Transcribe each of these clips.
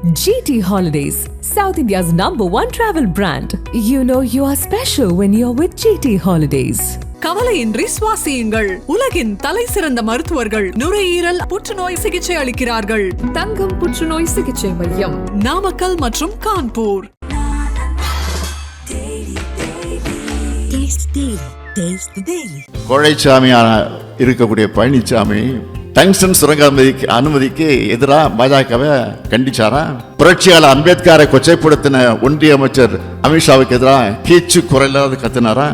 GT Holidays, South India's #1 travel brand. You know you are special when you're with GT Holidays. கவலையின்றி சுவாசியுங்கள். உலகின் தலை சிறந்த மருத்துவர்கள் நுரையீரல் புற்றுநோய் சிகிச்சை அளிக்கிறார்கள். தங்கம் புற்றுநோய் சிகிச்சை மையம், நாமக்கல் மற்றும் கான்பூர். கோழைச்சாமியான இருக்கக்கூடிய பழனிசாமி டங்ஸ்டன் சுரங்க அனுமதிக்கு எதிராக பாஜகவை கண்டிச்சாரா? புரட்சியாளர் அம்பேத்கரை கொச்சைப்படுத்தின ஒன்றிய அமைச்சர் அமித்ஷாவுக்கு எதிராக கீச்சு குறையில்லாத கத்தினாரா?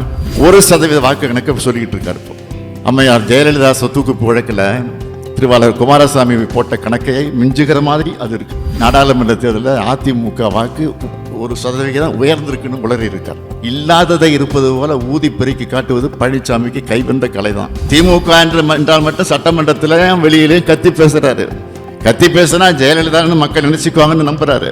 1% வாக்கு கணக்கு சொல்லிக்கிட்டு இருக்காரு. அம்மையார் ஜெயலலிதா சொத்துக்குப்பு வழக்கில் திருவாளர் குமாரசாமி போட்ட கணக்கை மிஞ்சுகிற மாதிரி அது இருக்கு. நாடாளுமன்ற தேர்தலில் அதிமுக வாக்கு 1% உயர்ந்திருக்குன்னு உளறி இருக்கார். இல்லாததை இருப்பது போல ஊதி பெருக்கி காட்டுவது பழனிசாமிக்கு கைவந்த கலை தான். திமுக என்றால் மட்டும் சட்டமன்றத்தில் வெளியிலேயும் கத்தி பேசுறாரு. கத்தி பேசினா ஜெயலலிதான்னு மக்கள் நினைச்சுக்குவாங்கன்னு நம்புறாரு.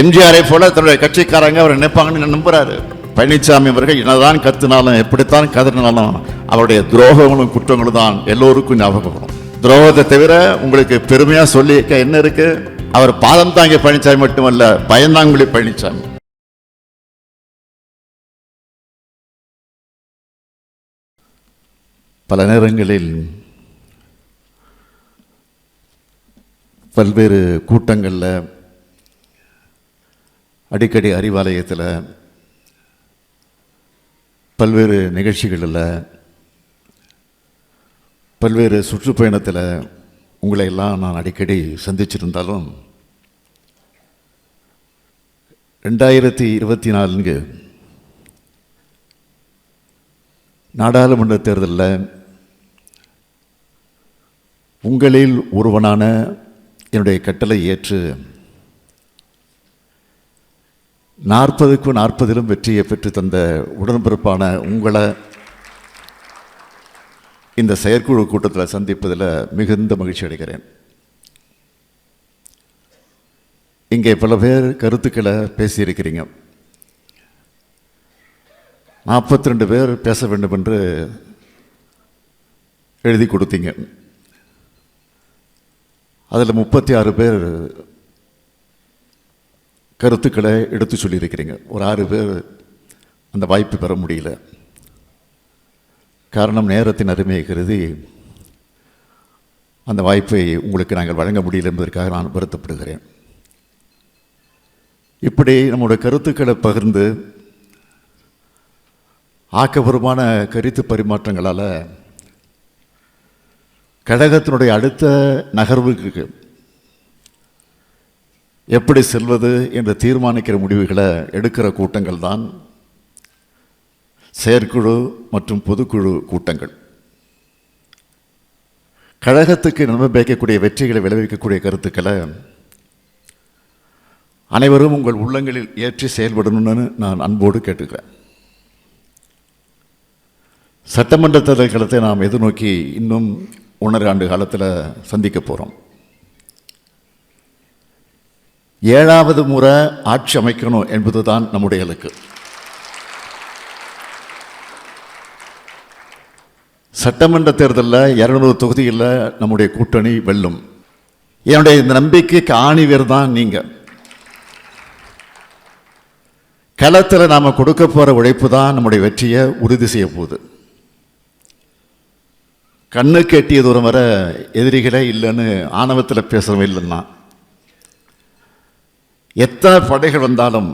எம்ஜிஆரை போல தன்னுடைய கட்சிக்காரங்க அவரை நினைப்பாங்கன்னு நம்புறாரு. பழனிசாமி அவர்கள் என்னதான் கத்துனாலும் எப்படித்தான் கதறினாலும் அவருடைய துரோகங்களும் குற்றங்களும் தான் எல்லோருக்கும் ஞாபகம் வரும். துரோகத்தை தவிர உங்களுக்கு பெருமையா சொல்லி என்ன இருக்கு? அவர் பாதம் தாங்கிய பழனிசாமி மட்டுமல்ல, பயந்தாங்குழி பழனிசாமி. பல நேரங்களில் பல்வேறு கூட்டங்களில், அடிக்கடி அறிவாலயத்தில், பல்வேறு நிகழ்ச்சிகளில், பல்வேறு சுற்றுப்பயணத்தில் உங்களை எல்லாம் நான் அடிக்கடி சந்திச்சிருந்தாலும் 2024 நாடாளுமன்ற தேர்தலில் உங்களில் ஒருவனான என்னுடைய கட்டளை ஏற்று 40க்கு 40 வெற்றியை பெற்று தந்த உடன்பிறப்பான உங்களை இந்த செயற்குழு கூட்டத்தில் சந்திப்பதில் மிகுந்த மகிழ்ச்சி அடைகிறேன். இங்கே பல பேர் கருத்துக்களை பேசியிருக்கிறீங்க. 42 பேர் பேச வேண்டும் என்று எழுதி கொடுத்தீங்க. அதில் 36 பேர் கருத்துக்களை எடுத்து சொல்லியிருக்கிறீங்க. ஒரு 6 பேர் அந்த வாய்ப்பு பெற முடியல. காரணம், நேரத்தின் அருமையை கருதி அந்த வாய்ப்பை உங்களுக்கு நாங்கள் வழங்க முடியல என்பதற்காக நான் வருத்தப்படுகிறேன். இப்படி நம்முடைய கருத்துக்களை பகிர்ந்து ஆக்கப்பூர்வமான கருத்து பரிமாற்றங்களால் கழகத்தினுடைய அடுத்த நகர்வுக்கு எப்படி செல்வது என்று தீர்மானிக்கிற முடிவுகளை எடுக்கிற கூட்டங்கள் தான் செயற்குழு மற்றும் பொதுக்குழு கூட்டங்கள். கழகத்துக்கு நன்மை பயக்கக்கூடிய வெற்றிகளை விளைவிக்கக்கூடிய கருத்துக்களை அனைவரும் உங்கள் உள்ளங்களில் ஏற்றி செயல்படணும்னு நான் அன்போடு கேட்டுக்கிறேன். சட்டமன்ற தேர்தல் காலத்தை நாம் எதிர்நோக்கி இன்னும் 1.5 ஆண்டு காலத்தில் சந்திக்க போகிறோம். 7வது முறை ஆட்சி அமைக்கணும் என்பதுதான் நம்முடைய இலக்கு. சட்டமன்ற தேர்தலில் 200 தொகுதியில் நம்முடைய கூட்டணி வெல்லும். என்னுடைய இந்த நம்பிக்கைக்கு ஆணிவேர் தான் நீங்கள். களத்தில் நாம் கொடுக்க போகிற உழைப்பு தான் நம்முடைய வெற்றியை உறுதி செய்ய போகுது. கண்ணுக்கு எட்டிய தூரம் வர எதிரிகளே இல்லைன்னு ஆணவத்தில் பேசுகிறவங்க இல்லைன்னா, எத்தனை படைகள் வந்தாலும்,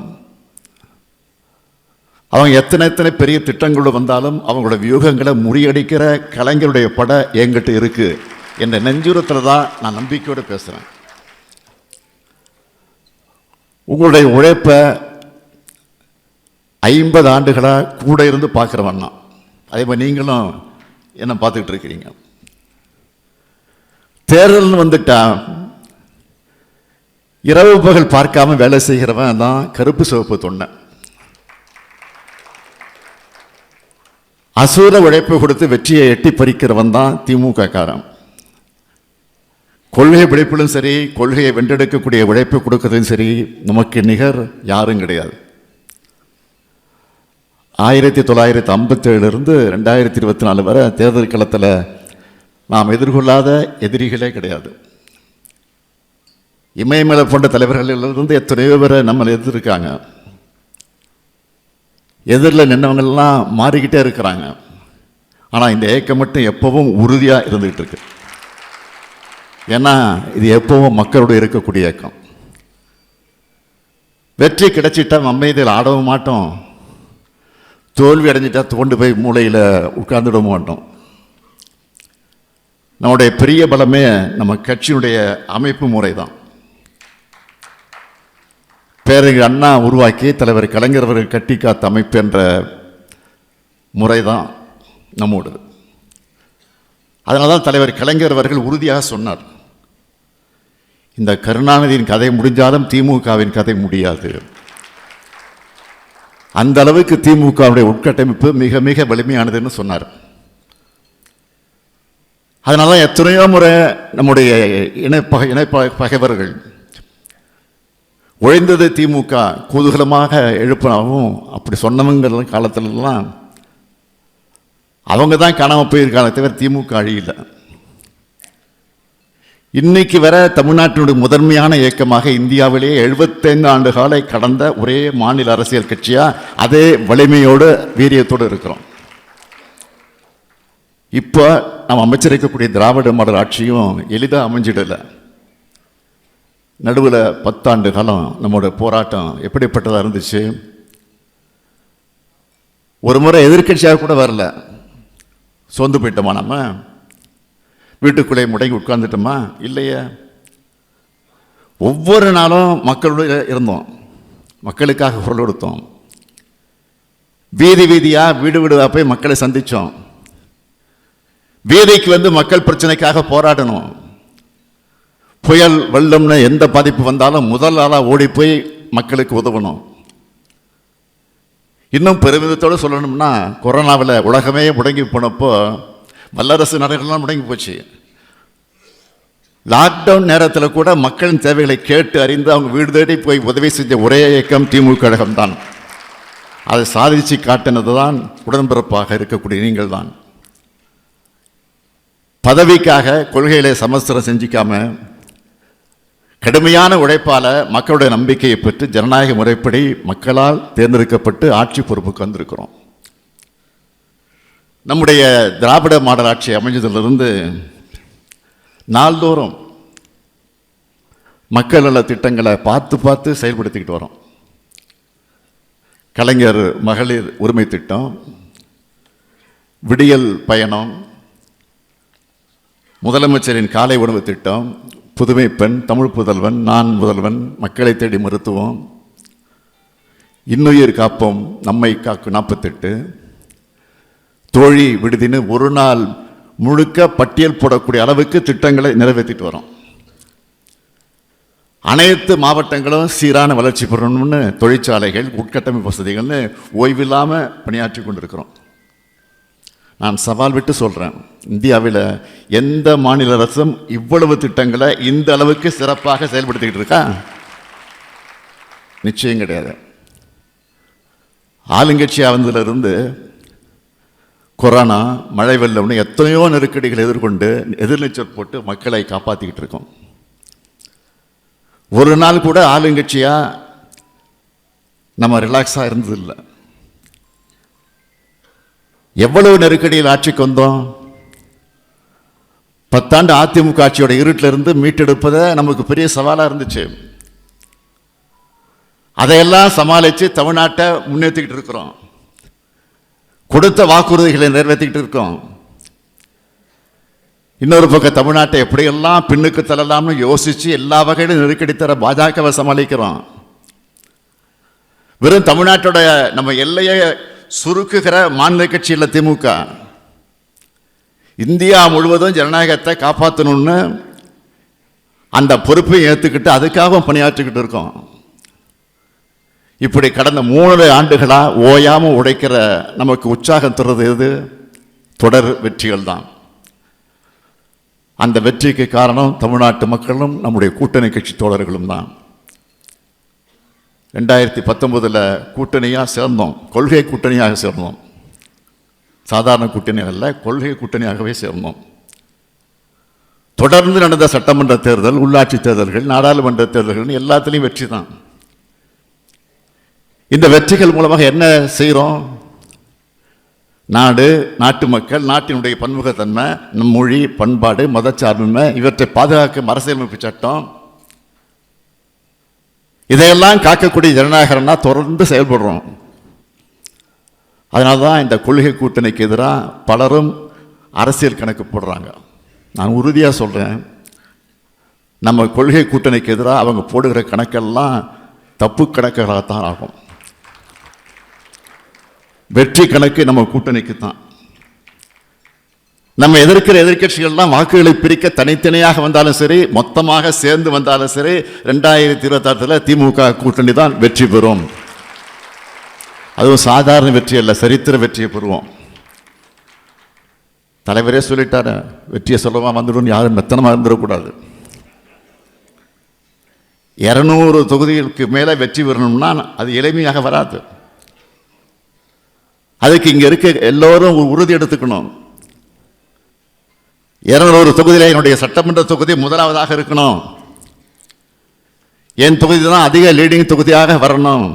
அவங்க எத்தனை பெரிய திட்டங்களோடு வந்தாலும் அவங்களோட வியூகங்களை முறியடிக்கிற கலைஞருடைய படை என்கிட்ட இருக்கு என்ற நெஞ்சுரத்தில் தான் நான் நம்பிக்கையோடு பேசுகிறேன். உங்களுடைய உழைப்பை 50 ஆண்டுகளாக கூட இருந்து பார்க்குறவன்னா, அதே மாதிரி நீங்களும் என்ன பார்த்துக்கிட்டு இருக்கிறீங்க. தேர்தல்னு வந்துட்டா இரவு பகல் பார்க்காம வேலை செய்கிறவன் தான் கருப்பு சிவப்பு தொண்டை. அசூர உழைப்பை கொடுத்து வெற்றியை எட்டி பறிக்கிறவன் தான் திமுக காரன். கொள்கை பிடிப்பிலும் சரி, கொள்கையை வென்றெடுக்கக்கூடிய உழைப்பை கொடுக்கறதும் சரி, நமக்கு நிகர் யாரும் கிடையாது. 1957 2024 வரை தேர்தல் களத்தில் நாம் எதிர்கொள்ளாத எதிரிகளே கிடையாது. இமயமலை போன்ற தலைவர்களிலிருந்து எத்தனையோ பேரை நம்மளை எதிர்க்காங்க. எதிரில் நின்றவங்கெல்லாம் மாறிக்கிட்டே இருக்கிறாங்க. ஆனால் இந்த ஏக்கம் மட்டும் எப்பவும் உறுதியாக இருந்துகிட்டு இருக்கு. ஏன்னா இது எப்பவும் மக்களோடு இருக்கக்கூடிய இயக்கம். வெற்றி கிடைச்சிட்டா அமைதியில் ஆடவும் மாட்டோம், தோல்வி அடைஞ்சிட்டா தோண்டு போய் மூளையில் உட்கார்ந்துட மாட்டோம். நம்முடைய பெரிய பலமே நம்ம கட்சியினுடைய அமைப்பு முறை தான். பேரறிஞர் அண்ணா உருவாக்கி தலைவர் கலைஞர் அவர்கள் கட்டி காத்த அமைப்பு என்ற முறை தான் நம்மோடு. அதனால தான் தலைவர் கலைஞர் அவர்கள் உறுதியாக சொன்னார், இந்த கருணாநிதியின் கதை முடிஞ்சாலும் திமுகவின் கதை முடியாது. அந்த அளவுக்கு திமுகவுடைய உட்கட்டமைப்பு மிக மிக வலிமையானதுன்னு சொன்னார். அதனால தான் எத்தனையோ முறை நம்முடைய பகைவர்கள் ஒழிந்தது திமுக குதூகலமாக எழுப்பினாவும் அப்படி சொன்னவங்க காலத்திலலாம் அவங்க தான் காணாமல் போயிருக்காங்க, தவிர திமுக அழியல. இன்னைக்கு வர தமிழ்நாட்டினுடைய முதன்மையான இயக்கமாக இந்தியாவிலேயே 75 ஆண்டு காலை கடந்த ஒரே மாநில அரசியல் கட்சியாக அதே வலிமையோடு வீரியத்தோடு இருக்கிறோம். இப்போ நம்ம அமைச்சரிக்கக்கூடிய திராவிட மாடல் ஆட்சியும் எளிதாக அமைஞ்சிடலை. நடுவில் 10 ஆண்டு காலம் நம்மளோட போராட்டம் எப்படிப்பட்டதாக இருந்துச்சு. ஒரு முறை எதிர்கட்சியாக கூட வரல, சோர்ந்து போயிட்டோமா, நம்ம வீட்டுக்குள்ளே முடங்கி உட்கார்ந்துட்டோமா? இல்லையே. ஒவ்வொரு நாளும் மக்களோடு இருந்தோம், மக்களுக்காக குரல் கொடுத்தோம், வீதி வீதியாக வீடு வீடாக போய் மக்களை சந்தித்தோம், வீதிக்கு வந்து மக்கள் பிரச்சனைக்காக போராடணும். புயல் வெள்ளம்னு எந்த பாதிப்பு வந்தாலும் முதல் ஆளாக ஓடி போய் மக்களுக்கு உதவணும். இன்னும் பெருமிதத்தோடு சொல்லணும்னா, கொரோனாவில் உலகமே முடங்கி போனப்போ வல்லரசு நாடுகள்லாம் முடங்கி போச்சு. லாக்டவுன் நேரத்தில் கூட மக்களின் தேவைகளை கேட்டு அறிந்து அவங்க வீடு தேடி போய் உதவி செஞ்ச ஒரே இயக்கம் திமுக கழகம்தான். அதை சாதிச்சு காட்டினது தான் உடன்பிறப்பாக இருக்கக்கூடிய நீங்கள் தான். பதவிக்காக கொள்கைகளை சமஸ்திரம் செஞ்சிக்காம கடுமையான உழைப்பால் மக்களுடைய நம்பிக்கையை பெற்று ஜனநாயக முறைப்படி மக்களால் தேர்ந்தெடுக்கப்பட்டு ஆட்சி பொறுப்புக்கு வந்திருக்கிறோம். நம்முடைய திராவிட மாடல் ஆட்சி அமைஞ்சதிலிருந்து நாள்தோறும் மக்கள் நல திட்டங்களை பார்த்து பார்த்து செயல்படுத்திக்கிட்டு வரோம். கலைஞர் மகளிர் உரிமை திட்டம், விடியல் பயணம், முதலமைச்சரின் காலை உணவு திட்டம், புதுமை பெண், தமிழ் புதல்வன், நான் முதல்வன், மக்களை தேடி மருத்துவம், இன்னுயிர் காப்போம், நம்மை காக்கும் 48, தோழி விடுதின்னு ஒரு நாள் முழுக்க பட்டியல் போடக்கூடிய அளவுக்கு திட்டங்களை நிறைவேற்றிட்டு வரோம். அனைத்து மாவட்டங்களும் சீரான வளர்ச்சி பெறணும்னு தொழிற்சாலைகள், உட்கட்டமைப்பு வசதிகள்னு ஓய்வில்லாமல் பணியாற்றி கொண்டிருக்கிறோம். நான் சவால் விட்டு சொல்கிறேன், இந்தியாவில் எந்த மாநில அரசும் இவ்வளவு திட்டங்களை இந்த அளவுக்கு சிறப்பாக செயல்படுத்திக்கிட்டு இருக்கா? நிச்சயம் கிடையாது. ஆளுங்கட்சியாக வந்ததிலிருந்து கொரோனா, மழை வெள்ளம்னு எத்தனையோ நெருக்கடிகளை எதிர்கொண்டு எதிர்நீச்சல் போட்டு மக்களை காப்பாற்றிக்கிட்டு இருக்கோம். ஒரு நாள் கூட ஆளுங்கட்சியாக நம்ம ரிலாக்ஸாக இருந்ததில்லை. எவ்வளவு நெருக்கடியில் ஆட்சிக்கு வந்தோம். 10 ஆண்டு அதிமுக ஆட்சியோட இருட்டில் இருந்து மீட்டெடுப்பதை நமக்கு பெரிய சவாலாக இருந்துச்சு. அதையெல்லாம் சமாளித்து தமிழ்நாட்டை முன்னேற்றிக்கிட்டு இருக்கிறோம். கொடுத்த வாக்குறுதிகளை நிறைவேற்றிக்கிட்டு இருக்கோம். இன்னொரு பக்கம் தமிழ்நாட்டை எப்படியெல்லாம் பின்னுக்கு தள்ளலாம்னு யோசித்து எல்லா வகையிலும் நெருக்கடி தர பாஜகவை சமாளிக்கிறோம். வெறும் தமிழ்நாட்டோட நம்ம எல்லையை சுருக்குகிற மாநில கட்சி இல்லை திமுக. இந்தியா முழுவதும் ஜனநாயகத்தை காப்பாற்றணும்னு அந்த பொறுப்பை ஏற்றுக்கிட்டு அதுக்காக பணியாற்றிக்கிட்டு இருக்கோம். இப்படி கடந்த 3 ஆண்டுகளாக ஓயாமல் உடைக்கிற நமக்கு உற்சாகம் தர்றது எது? தொடர் வெற்றிகள் தான். அந்த வெற்றிக்கு காரணம் தமிழ்நாட்டு மக்களும் நம்முடைய கூட்டணி கட்சி தோழர்களும் தான். 2019 கூட்டணியாக சேர்ந்தோம், கொள்கை கூட்டணியாக சேர்ந்தோம். சாதாரண கூட்டணி அல்ல, கொள்கை கூட்டணியாகவே சேர்ந்தோம். தொடர்ந்து நடந்த சட்டமன்ற தேர்தல், உள்ளாட்சி தேர்தல்கள், நாடாளுமன்ற தேர்தல்கள் எல்லாத்துலேயும் வெற்றி தான். இந்த வெற்றிகள் மூலமாக என்ன செய்கிறோம்? நாடு, நாட்டு மக்கள், நாட்டினுடைய பன்முகத்தன்மை, நம் மொழி, பண்பாடு, மதச்சார்பின்மை இவற்றை பாதுகாக்கும் அரசியலமைப்பு சட்டம், இதையெல்லாம் காக்கக்கூடிய ஜனநாயகம்னா தொடர்ந்து செயல்படுறோம். அதனால தான் இந்த கொள்கை கூட்டணிக்கு எதிராக பலரும் அரசியல் கணக்கு போடுறாங்க. நான் உறுதியாக சொல்கிறேன், நம்ம கொள்கை கூட்டணிக்கு எதிராக அவங்க போடுகிற கணக்கெல்லாம் தப்பு கணக்குகளாகத்தான் ஆகும். வெற்றி கணக்கு நம்ம கூட்டணிக்கு தான். நம்ம எதிர்க்கிற எதிர்கட்சிகள்லாம் வாக்குகளை பிரிக்க தனித்தனியாக வந்தாலும் சரி, மொத்தமாக சேர்ந்து வந்தாலும் சரி, 2026 திமுக கூட்டணி தான் வெற்றி பெறும். அதுவும் சாதாரண வெற்றி அல்ல, சரித்திர வெற்றியை பெறுவோம். தலைவரே சொல்லிட்டாரு, வெற்றியை சொல்லவா வந்துடும், யாரும் மெத்தனமாக இருந்துடக்கூடாது. 200 தொகுதிகளுக்கு மேலே வெற்றி பெறணும்னா அது எளிமையாக வராது. அதுக்கு இங்கே இருக்க எல்லோரும் உறுதி எடுத்துக்கணும். 200 தொகுதியில் என்னுடைய சட்டமன்ற தொகுதி முதலாவதாக இருக்கணும். என் தொகுதி தான் அதிக லீடிங் தொகுதியாக வரணும்.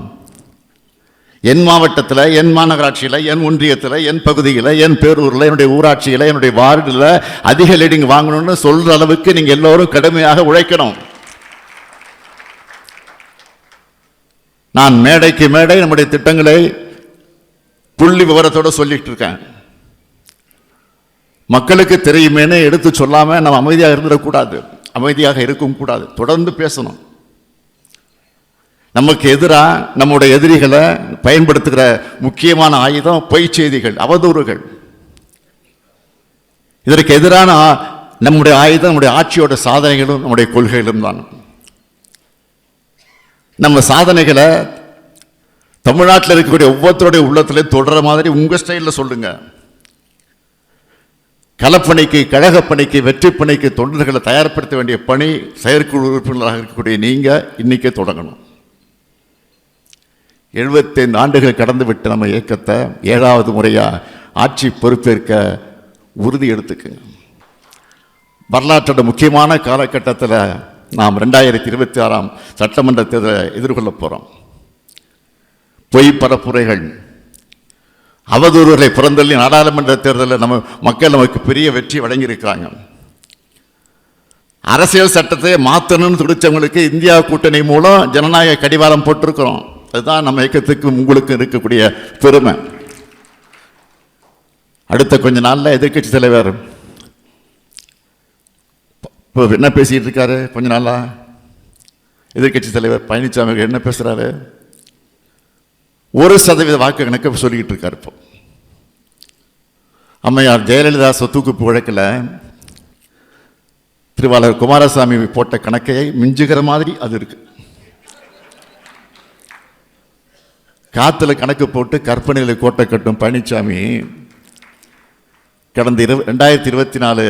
என் மாவட்டத்தில், என் மாநகராட்சியில், என் ஒன்றியத்தில், என் பகுதியில், என் பேரூரில், என்னுடைய ஊராட்சியில், என்னுடைய வார்டில் அதிக லீடிங் வாங்கணும்னு சொல்கிற அளவுக்கு நீங்கள் எல்லோரும் கடுமையாக உழைக்கணும். நான் மேடைக்கு மேடை நம்முடைய திட்டங்களை புள்ளி விவரத்தோடு சொல்லிட்டு இருக்கேன். மக்களுக்கு தெரியுமேனே எடுத்து சொல்லாமல் நம்ம அமைதியாக இருந்துடக்கூடாது, அமைதியாக இருக்கவும் கூடாது, தொடர்ந்து பேசணும். நமக்கு எதிராக நம்முடைய எதிரிகளை பயன்படுத்துகிற முக்கியமான ஆயுதம் பொய் செய்திகள், அவதூறுகள். இதற்கு எதிரான நம்முடைய ஆயுதம் நம்முடைய ஆட்சியோட சாதனைகளும் நம்முடைய கொள்கைகளும் தான். நம்ம சாதனைகளை தமிழ்நாட்டில் இருக்கக்கூடிய ஒவ்வொருத்தருடைய உள்ளத்திலையும் தொடர மாதிரி உங்கள் ஸ்டைலில் சொல்லுங்க. களப்பணிக்கு, கழகப்பணிக்கு, வெற்றி பணிக்கு தொண்டர்களை தயார்படுத்த வேண்டிய பணி செயற்குழு உறுப்பினராக இருக்கக்கூடிய நீங்கள் இன்னைக்கே தொடங்கணும். 75 ஆண்டுகள் கடந்து விட்டு நம்ம இயக்கத்தை 7வது முறையாக ஆட்சி பொறுப்பேற்க உறுதி எடுத்துக்குங்க. வரலாற்றோட முக்கியமான காலகட்டத்தில் நாம் 2026 சட்டமன்ற தேர்தலை எதிர்கொள்ள போகிறோம். பொய் பரப்புரைகள், அவதூறுகளை புறந்தள்ளி நாடாளுமன்ற தேர்தலில் நம்ம மக்கள் நமக்கு பெரிய வெற்றி வழங்கியிருக்கிறாங்க. அரசியல் சட்டத்தை மாற்றணும்னு துடிச்சவங்களுக்கு இந்தியா கூட்டணி மூலம் ஜனநாயக கடிவாளம் போட்டிருக்கிறோம். அதுதான் நம்ம இயக்கத்துக்கு உங்களுக்கு இருக்கக்கூடிய பெருமை. அடுத்த கொஞ்ச நாளில் எதிர்கட்சி தலைவர் இப்போ என்ன பேசிட்டு இருக்காரு? கொஞ்ச நாளா எதிர்கட்சி தலைவர் பழனிசாமி என்ன பேசுறாரு? 1% வாக்கு கணக்கு சொல்லிக்கிட்டு இருக்காரு. இப்போ அம்மையார் ஜெயலலிதா சொத்துக்குப்பு வழக்கில் திருவாளர் குமாரசாமி போட்ட கணக்கை மிஞ்சுகிற மாதிரி அது இருக்கு. காத்துல கணக்கு போட்டு கற்பனையில் கோட்டை கட்டும் பழனிசாமி கடந்த 2024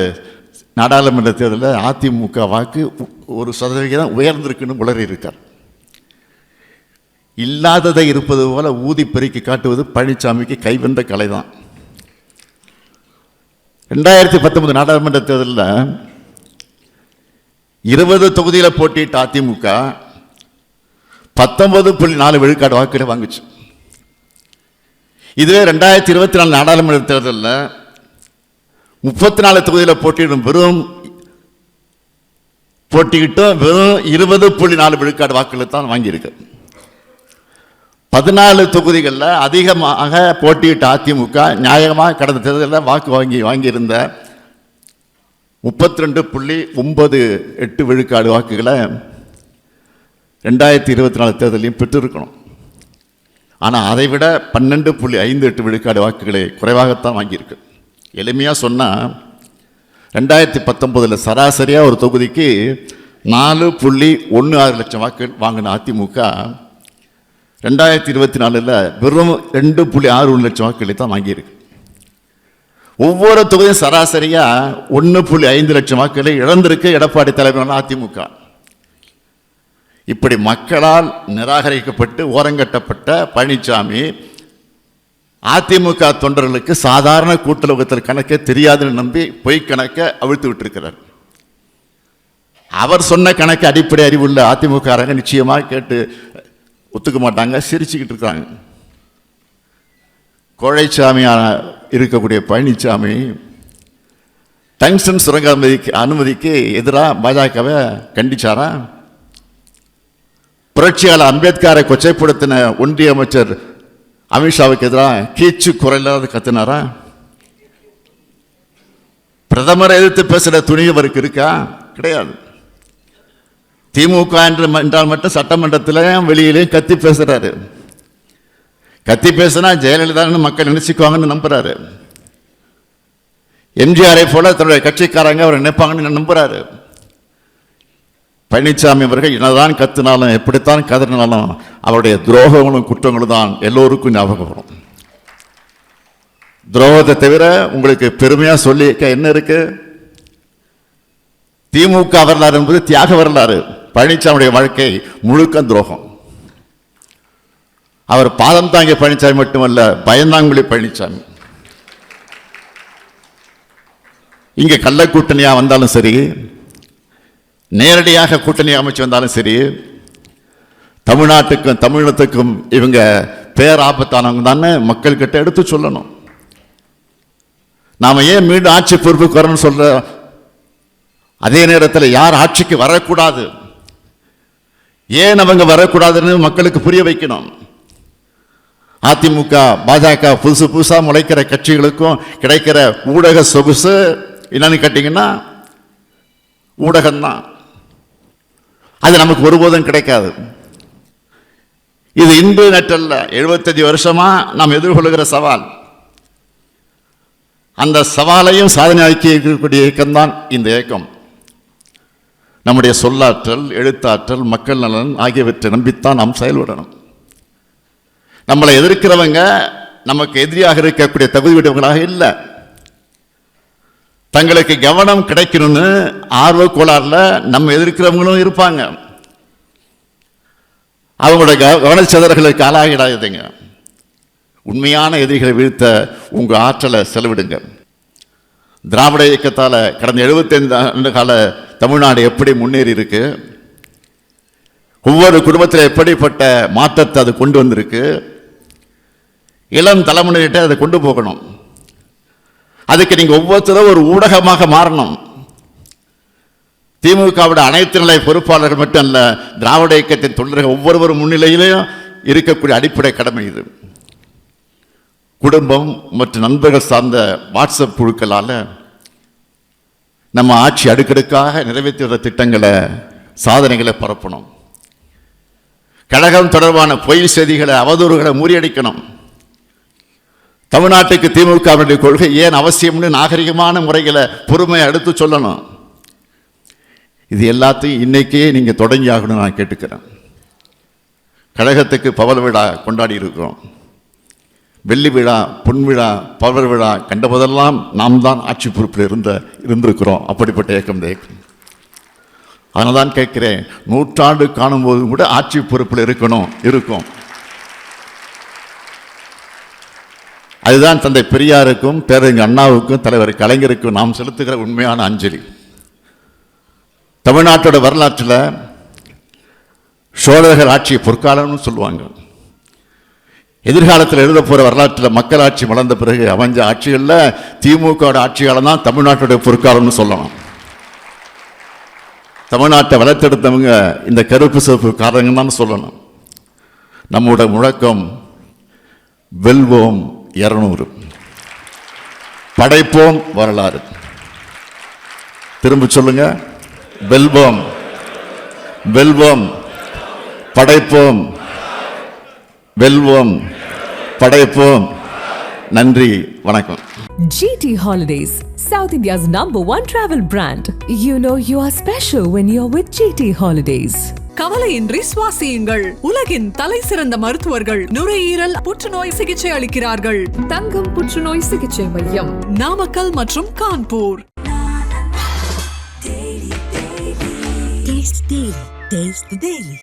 நாடாளுமன்ற தேர்தலில் அதிமுக வாக்கு 1% உயர்ந்திருக்குன்னு உளறி இருக்கார். இல்லாததை இருப்பது போல ஊதி பெருக்கி காட்டுவது பழனிசாமிக்கு கைவந்த கலை தான். 2019 நாடாளுமன்ற தேர்தலில் 20 தொகுதியில் போட்டியிட்ட அதிமுக 19.4 விழுக்காடு வாக்குகளை வாங்குச்சு. இதுவே 2024 நாடாளுமன்ற தேர்தலில் 34 தொகுதியில் போட்டியிட்டும் வெறும் 20.4 விழுக்காடு வாக்குகளை தான் வாங்கியிருக்கு. 14 தொகுதிகளில் அதிகமாக போட்டியிட்ட அதிமுக நியாயமாக கடந்த தேர்தலில் வாக்கு வாங்கியிருந்த 32.98 விழுக்காடு வாக்குகளை 2024 தேர்தலையும் பெற்றிருக்கணும். ஆனால் அதை விட 12.58 விழுக்காடு வாக்குகளை குறைவாகத்தான் வாங்கியிருக்கு. எளிமையாக சொன்னால் 2019 சராசரியாக ஒரு தொகுதிக்கு 4.16 லட்சம் வாக்குகள் வாங்கின அதிமுக 2024 வெறும் 2.61 லட்சம் வாக்குகளை தான் வாங்கியிருக்கு. ஒவ்வொரு தொகுதியும் சராசரியாக 1.5 லட்சம் வாக்குகளை இழந்திருக்கு எடப்பாடி தலைமையிலான அதிமுக. இப்படி மக்களால் நிராகரிக்கப்பட்டு ஓரங்கட்டப்பட்ட பழனிசாமி அதிமுக தொண்டர்களுக்கு சாதாரண கூட்டுறவுத்தில் கணக்கே தெரியாதுன்னு நம்பி பொய் கணக்கை அவிழ்த்து விட்டிருக்கிறார். அவர் சொன்ன கணக்கு அடிப்படை அறிவுள்ள அதிமுக நிச்சயமாக கேட்டு ஒத்துக்க மாட்டாங்க, சிரிச்சுக்கிட்டு இருக்காங்க. கோழைச்சாமியான இருக்கக்கூடிய பழனிசாமி டங்ஸ்டன் சுரங்க அனுமதிக்கு எதிராக பாஜகவை கண்டிச்சாரா? புரட்சியாளர் அம்பேத்கரை கொச்சைப்படுத்தின ஒன்றிய அமைச்சர் அமித்ஷாவுக்கு எதிராக கீச்சு குரலாவது கத்தினாரா? பிரதமரை எதிர்த்து பேசுகிற துணிவருக்கு இருக்கா? கிடையாது. திமுக என்றால் மட்டும் சட்டமன்றத்திலையும் வெளியிலையும் கத்தி பேசுறாரு. கத்தி பேசினா ஜெயலலிதான்னு மக்கள் நினைச்சுக்குவாங்கன்னு நம்புறாரு. எம்ஜிஆரை போல தன்னுடைய கட்சிக்காரங்க அவரை நினைப்பாங்கன்னு நம்புறாரு. பழனிசாமி அவர்கள் என்னதான் கத்தினாலும் எப்படித்தான் கதறினாலும் அவருடைய துரோகங்களும் குற்றங்களும் தான் எல்லோருக்கும் ஞாபகம் வரும். துரோகத்தை தவிர உங்களுக்கு பெருமையா சொல்லி என்ன இருக்கு? திமுக வரலாறு என்பது தியாக வரலாறு. பழனிசாமியுடைய வாழ்க்கை முழுக்க துரோகம். அவர் பாதம் தாங்கிய பழனிசாமி மட்டுமல்ல, பயந்தாங்குழி பழனிசாமி. இங்க கள்ள கூட்டணியா வந்தாலும் சரி, நேரடியாக கூட்டணி அமைச்சு வந்தாலும் சரி, தமிழ்நாட்டுக்கும் தமிழகத்துக்கும் இவங்க பேராபத்தானவங்க தானே மக்கள் கிட்ட எடுத்து சொல்லணும். நாம ஏன் மீண்டும் ஆட்சி பொறுப்புக்கு வரணும்னு சொல்ற அதே நேரத்தில் யார் ஆட்சிக்கு வரக்கூடாது, ஏன் அவங்க வரக்கூடாதுன்னு மக்களுக்கு புரிய வைக்கணும். அதிமுக பாஜக புதுசா முளைக்கிற கட்சிகளுக்கும் கிடைக்கிற ஊடக சொகுசு என்னன்னு கேட்டீங்கன்னா ஊடகம்தான். அது நமக்கு ஒருபோதும் கிடைக்காது. இது இன்று நட்டல்ல, 75 வருஷமா நாம் எதிர்கொள்கிற சவால். அந்த சவாலையும் சாதனையாக்கி இருக்கக்கூடிய இயக்கம்தான் இந்த இயக்கம். நம்முடைய சொல்லாற்றல், எழுத்தாற்றல், மக்கள் நலன் ஆகியவற்றை நம்பித்தான் நாம் செயல்படணும். நம்மளை எதிர்க்கிறவங்க நமக்கு எதிரியாக இருக்கக்கூடிய தகுதியுடையவர்களாக இல்லை. தங்களுக்கு கவனம் கிடைக்கணும்னு ஆர்வ கோளாறுல நம்ம எதிர்க்கிறவங்களும் இருப்பாங்க. அவங்களுடைய கவனச்சிதறல்களுக்கு ஆளாகிடாதுங்க. உண்மையான எதிரிகளை வீழ்த்த உங்க ஆற்றலை செலவிடுங்க. திராவிட இயக்கத்தால கடந்த 75 ஆண்டு கால தமிழ்நாடு எப்படி முன்னேறி இருக்கு, ஒவ்வொரு குடும்பத்தில் எப்படிப்பட்ட மாற்றத்தை அது கொண்டு வந்திருக்கு, இளம் தலைமுறையிட்ட அதை கொண்டு போகணும். அதுக்கு நீங்க ஒவ்வொருத்தரும் ஒரு ஊடகமாக மாறணும். திமுகவுடைய அனைத்து நிலை பொறுப்பாளர்கள் மட்டும் அல்ல, திராவிட இயக்கத்தின் தொண்டர்கள் ஒவ்வொருவரும் முன்னிலையிலும் இருக்கக்கூடிய அடிப்படை கடமை இது. குடும்பம் மற்றும் நண்பர்கள் சார்ந்த வாட்ஸ்அப் குழுக்களால் நம்ம ஆட்சி அடுக்கடுக்காக நிறைவேற்றி வர திட்டங்களை, சாதனைகளை பரப்பணும். கழகம் தொடர்பான பொய் செய்திகளை, அவதூறுகளை முறியடிக்கணும். தமிழ்நாட்டுக்கு திமுகவுடைய கொள்கை ஏன் அவசியம்னு நாகரிகமான முறைகளை பொறுமையை எடுத்து சொல்லணும். இது எல்லாத்தையும் இன்னைக்கே நீங்க தொடங்கி ஆகணும்னு நான் கேட்டுக்கிறேன். கழகத்துக்கு பவள விழா கொண்டாடி இருக்கிறோம். வெள்ளி விழா, பொன் விழா, பவர் விழா கண்டபோதெல்லாம் நாம் தான் ஆட்சி பொறுப்பில் இருந்திருக்கிறோம். அப்படிப்பட்ட இயக்கம் இந்த இயக்கம். அதனால தான் கேட்கிறேன், 100 ஆண்டு காணும் போதும் கூட ஆட்சி பொறுப்பில் இருக்கும். அதுதான் தந்தை பெரியாருக்கும் பேரறிஞர் அண்ணாவுக்கும் தலைவர் கலைஞருக்கும் நாம் செலுத்துகிற உண்மையான அஞ்சலி. தமிழ்நாட்டோட வரலாற்றில் சோழர்கள் ஆட்சி பொற்காலம்னு சொல்லுவாங்க. எதிர்காலத்தில் எழுத போகிற வரலாற்றில் மக்களாட்சி வளர்ந்த பிறகு அமைஞ்ச ஆட்சிகளில் திமுக ஆட்சி காலம் தான் தமிழ்நாட்டுடைய பொற்காலம்னு சொல்லணும். தமிழ்நாட்டை வளர்த்தெடுத்தவங்க இந்த கருப்பு சிவப்பு காரணங்க தான் சொல்லணும். நம்முடைய முழக்கம் வெல்வோம் 200, படைப்போம் வரலாறு. திரும்ப சொல்லுங்க, வெல்வோம், படைப்போம், வெல்வோம், படைப்போம். நன்றி, வணக்கம். GT Holidays, South India's #1 travel brand. You know you are special when you're with GT Holidays. கவலையின்றி சுவாசியுங்கள். உலகின் தலை சிறந்த மருத்துவர்கள் நுரையீரல் புற்றுநோய் சிகிச்சை அளிக்கிறார்கள். தங்கம் புற்றுநோய் சிகிச்சை மையம், நாமக்கல் மற்றும் கான்பூர். Taste the Daily.